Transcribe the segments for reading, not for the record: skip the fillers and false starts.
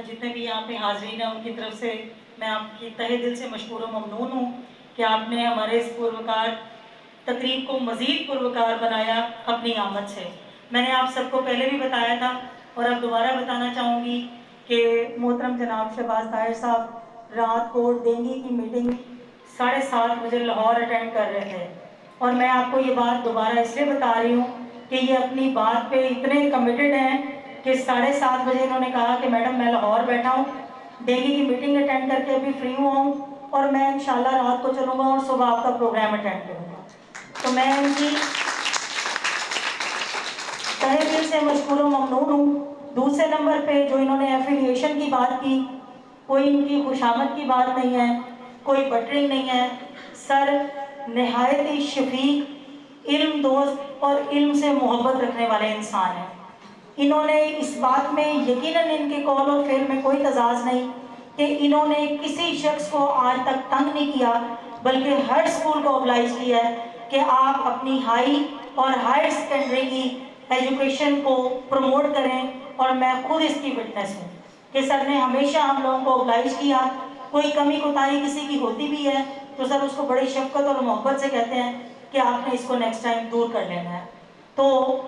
جتنے بھی یہاں پہ حاضرین ہیں ان کی طرف سے میں آپ کی تہہ دل سے مشکور و ممنون ہوں کہ آپ نے ہمارے اس پروکار تقریب کو مزید پروکار بنایا اپنی آمد سے۔ میں نے آپ سب کو پہلے بھی بتایا تھا اور اب دوبارہ بتانا چاہوں گی کہ محترم جناب شہباز طاہر صاحب رات کو ڈینگی کی میٹنگ 7:30 بجے لاہور اٹینڈ کر رہے تھے، اور میں آپ کو یہ بات دوبارہ اس لیے بتا رہی ہوں کہ یہ اپنی بات پہ اتنے کمیٹڈ ہیں کہ 7:30 بجے انہوں نے کہا کہ میڈم میں لاہور بیٹھا ہوں، ڈینگی کی میٹنگ اٹینڈ کر کے ابھی فری ہوا ہوں اور میں انشاءاللہ رات کو چلوں گا اور صبح آپ کا پروگرام اٹینڈ کروں گا۔ تو میں ان کی تہہ دل سے مشکور و ممنون ہوں۔ دوسرے نمبر پہ جو انہوں نے ایفیلیشن کی بات کی، کوئی ان کی خوشامد کی بات نہیں ہے، کوئی بٹرنگ نہیں ہے، سر نہایت ہی شفیق، علم دوست اور علم سے محبت رکھنے والے انسان ہیں۔ انہوں نے اس بات میں یقیناً ان کے قول اور فعل میں کوئی تضاد نہیں کہ انہوں نے کسی شخص کو آج تک تنگ نہیں کیا، بلکہ ہر اسکول کو اوبلائز کیا ہے کہ آپ اپنی ہائی اور ہائر سیکنڈری کی ایجوکیشن کو پروموٹ کریں، اور میں خود اس کی وٹنس ہوں کہ سر نے ہمیشہ ہم لوگوں کو اوبلائز کیا۔ کوئی کمی کوتاہی کسی کی ہوتی بھی ہے تو سر اس کو بڑی شفقت اور محبت سے کہتے ہیں کہ آپ نے اس کو نیکسٹ ٹائم دور کر لینا ہے۔ تو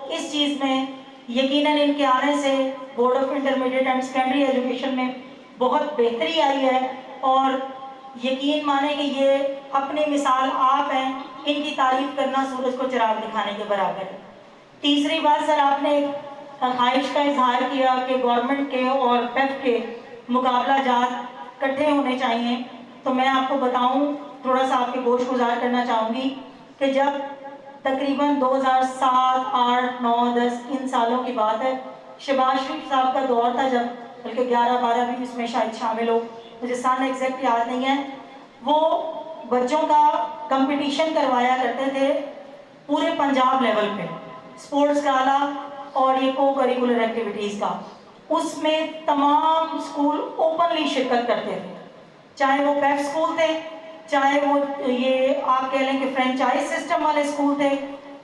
اس چیز میں یقیناً ان کے آنے سے board of intermediate and secondary education میں بہت بہتری آئی ہے، اور یقین مانیں کہ یہ اپنی مثال آپ ہیں، ان کی تعریف کرنا سورج کو چراغ دکھانے کے برابر ہے۔ تیسری بات سر، آپ نے ایک خواہش کا اظہار کیا کہ گورنمنٹ کے اور پیف کے مقابلہ جات اکٹھے ہونے چاہیے، تو میں آپ کو بتاؤں، تھوڑا سا آپ کے گوش گزار کرنا چاہوں گی کہ جب تقریباً 2007، 8، 9، 10 ان سالوں کی بات ہے، شہباز شریف صاحب کا دور تھا، جب بلکہ 11، 12 بھی اس میں شاید شامل ہو، مجھے سن ایگزیکٹ یاد نہیں ہے، وہ بچوں کا کمپٹیشن کروایا کرتے تھے پورے پنجاب لیول پہ، سپورٹس کا آلہ اور یہ کو کریکولر ایکٹیویٹیز کا۔ اس میں تمام اسکول اوپنلی شرکت کرتے تھے، چاہے وہ پیف اسکول تھے، چاہے وہ یہ آپ کہہ لیں کہ فرینچائز سسٹم والے اسکول تھے،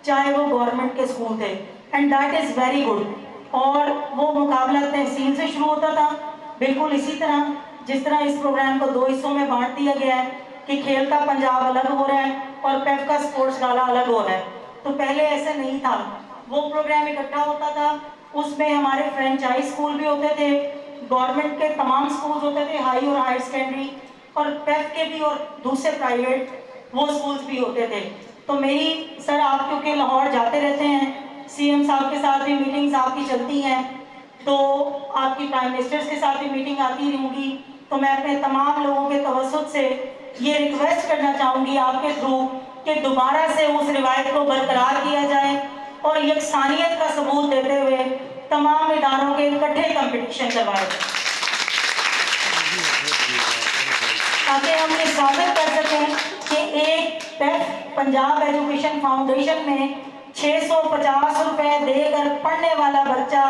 چاہے وہ گورنمنٹ کے اسکول تھے، and that is very good. اور وہ مقابلہ تحصیل سے شروع ہوتا تھا، بالکل اسی طرح جس طرح اس پروگرام کو 2 حصوں میں بانٹ دیا گیا ہے کہ کھیل کا پنجاب الگ ہو رہا ہے اور پیف کا سپورٹس گالا الگ ہو رہا ہے۔ تو پہلے ایسے نہیں تھا، وہ پروگرام اکٹھا ہوتا تھا، اس میں ہمارے فرینچائز اسکول بھی ہوتے تھے، گورنمنٹ کے تمام اسکولز ہوتے تھے، ہائی اور ہائر سیکنڈری، اور پیف کے بھی اور دوسرے پرائیویٹ وہ اسکولز بھی ہوتے تھے۔ تو میری سر، آپ کیونکہ لاہور جاتے رہتے ہیں، سی ایم صاحب کے ساتھ بھی میٹنگز آپ کی چلتی ہیں، تو آپ کی پرائم منسٹرز کے ساتھ بھی میٹنگ آتی رہوں گی، تو میں اپنے تمام لوگوں کے توسط سے یہ ریکویسٹ کرنا چاہوں گی آپ کے تھرو کہ دوبارہ سے اس روایت کو برقرار کیا جائے اور یکسانیت کا ثبوت دیتے ہوئے تمام اداروں کے اکٹھے کمپٹیشن کروائے جائیں، تاکہ ہم یہ ثابت کر سکیں کہ ایک پیف پنجاب ایجوکیشن فاؤنڈیشن میں 650 روپے دے کر پڑھنے والا بچہ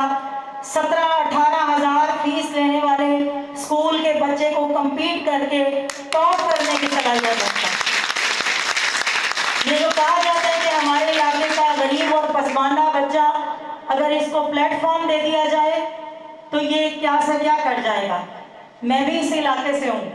17-18 ہزار فیس لینے والے اسکول کے بچے کو کمپیٹ کر کے ٹاپ کرنے کی صلاحیت رکھتا ہے۔ یہ جو کہا جاتا ہے کہ ہمارے علاقے کا غریب اور پسماندہ بچہ اگر اس کو پلیٹ فارم دے دیا جائے تو یہ کیا سے کیا کر جائے گا۔ میں بھی اس علاقے سے ہوں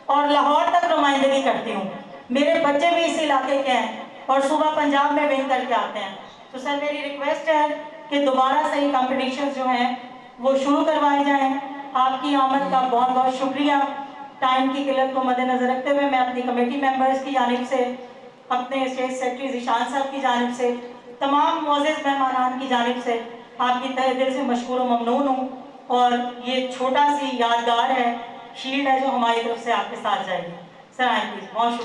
اور لاہور تک نمائندگی کرتی ہوں، میرے بچے بھی اس علاقے کے ہیں اور صوبہ پنجاب میں ون کر کے آتے ہیں۔ تو سر میری ریکویسٹ ہے کہ دوبارہ سے یہ کمپٹیشن جو ہیں وہ شروع کروائے جائیں۔ آپ کی آمد کا بہت بہت شکریہ۔ ٹائم کی قلت کو مد نظر رکھتے ہوئے میں اپنی کمیٹی ممبرز کی جانب سے، اپنے اسٹیٹ سیکرٹری ذیشان صاحب کی جانب سے، تمام معزز مہمانان کی جانب سے آپ کی تہہ دل سے مشکور و ممنون ہوں، اور یہ چھوٹا سی یادگار ہے، شیلڈ ہے جو ہماری طرف سے آپ کے ساتھ جائے گی۔ سر آئیں پلیز، بہت شکریہ۔